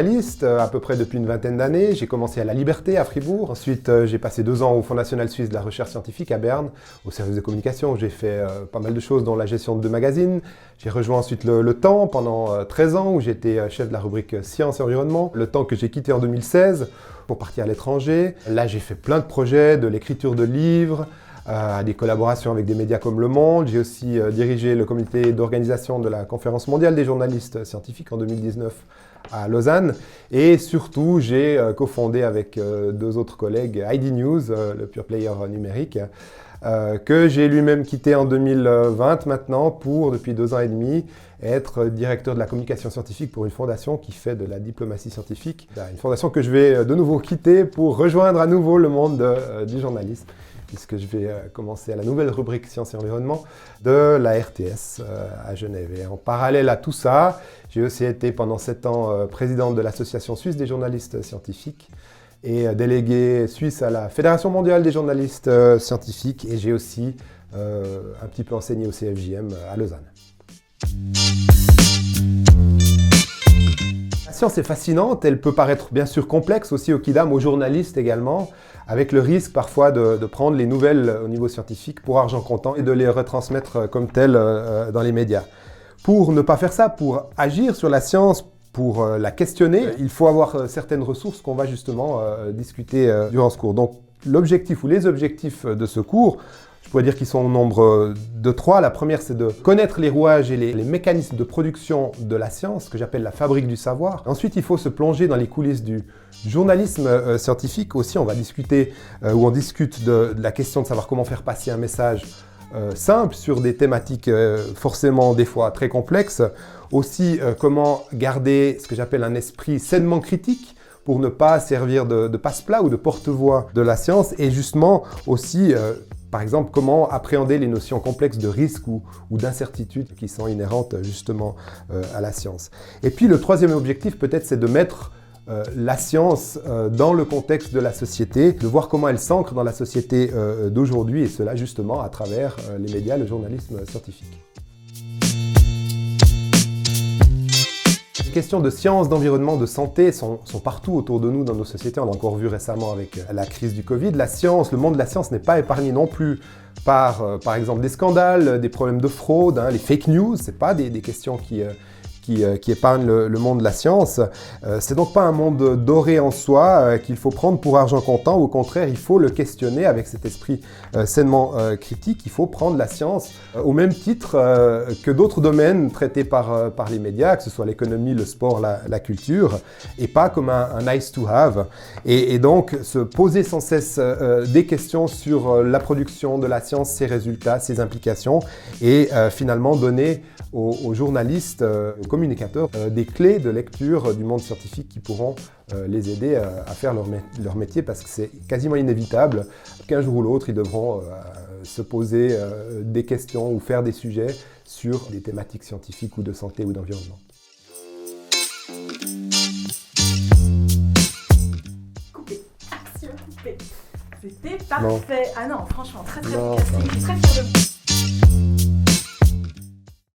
journaliste, à peu près depuis une vingtaine d'années. J'ai commencé à La Liberté, à Fribourg. Ensuite, j'ai passé 2 ans au Fonds national suisse de la recherche scientifique à Berne, au service de communication. J'ai fait pas mal de choses, dont la gestion de 2 magazines. J'ai rejoint ensuite le Temps pendant 13 ans, où j'étais chef de la rubrique Sciences et Environnement. Le Temps que j'ai quitté en 2016 pour partir à l'étranger. Là, j'ai fait plein de projets, de l'écriture de livres, à des collaborations avec des médias comme Le Monde. J'ai aussi dirigé le comité d'organisation de la Conférence mondiale des journalistes scientifiques en 2019 à Lausanne. Et surtout, j'ai cofondé avec 2 autres collègues ID News, le pure player numérique, que j'ai lui-même quitté en 2020 maintenant pour, depuis 2 ans et demi, être directeur de la communication scientifique pour une fondation qui fait de la diplomatie scientifique. Une fondation que je vais de nouveau quitter pour rejoindre à nouveau le monde du journalisme, puisque je vais commencer à la nouvelle rubrique Sciences et Environnement de la RTS à Genève. Et en parallèle à tout ça, j'ai aussi été pendant 7 ans présidente de l'Association suisse des journalistes scientifiques et délégué suisse à la Fédération mondiale des journalistes scientifiques. Et j'ai aussi un petit peu enseigné au CFJM à Lausanne. La science est fascinante, elle peut paraître bien sûr complexe aussi aux kidam, aux journalistes également, avec le risque parfois de prendre les nouvelles au niveau scientifique pour argent comptant et de les retransmettre comme telles dans les médias. Pour ne pas faire ça, pour agir sur la science, pour la questionner, il faut avoir certaines ressources qu'on va justement discuter durant ce cours. Donc l'objectif ou les objectifs de ce cours, je pourrais dire qu'ils sont au nombre de 3. La première, c'est de connaître les rouages et les mécanismes de production de la science, que j'appelle la fabrique du savoir. Ensuite, il faut se plonger dans les coulisses du journalisme scientifique. Aussi, on va discuter, ou on discute de la question de savoir comment faire passer un message simple sur des thématiques forcément des fois très complexes. Aussi, comment garder ce que j'appelle un esprit sainement critique, pour ne pas servir de passe-plat ou de porte-voix de la science. Et justement aussi, par exemple, comment appréhender les notions complexes de risque ou d'incertitude qui sont inhérentes justement à la science. Et puis le 3e objectif peut-être, c'est de mettre la science dans le contexte de la société, de voir comment elle s'ancre dans la société d'aujourd'hui, et cela justement à travers les médias, le journalisme scientifique. Les questions de science, d'environnement, de santé sont partout autour de nous dans nos sociétés. On l'a encore vu récemment avec la crise du Covid. La science, le monde de la science n'est pas épargné non plus par exemple des scandales, des problèmes de fraude, les fake news. Ce n'est pas des questions qui épargnent le monde de la science. C'est donc pas un monde doré en soi qu'il faut prendre pour argent comptant. Au contraire, il faut le questionner avec cet esprit sainement critique. Il faut prendre la science au même titre que d'autres domaines traités par les médias, que ce soit l'économie, le sport, la culture, et pas comme un nice to have. Et donc, se poser sans cesse des questions sur la production de la science, ses résultats, ses implications, et finalement donner aux journalistes, aux communicateurs, des clés de lecture du monde scientifique qui pourront les aider à faire leur métier, parce que c'est quasiment inévitable qu'un jour ou l'autre, ils devront se poser des questions ou faire des sujets sur des thématiques scientifiques ou de santé ou d'environnement. Coupé, action, coupé. C'était parfait. Non. Ah non, franchement, très très bon casting. Très fière de vous.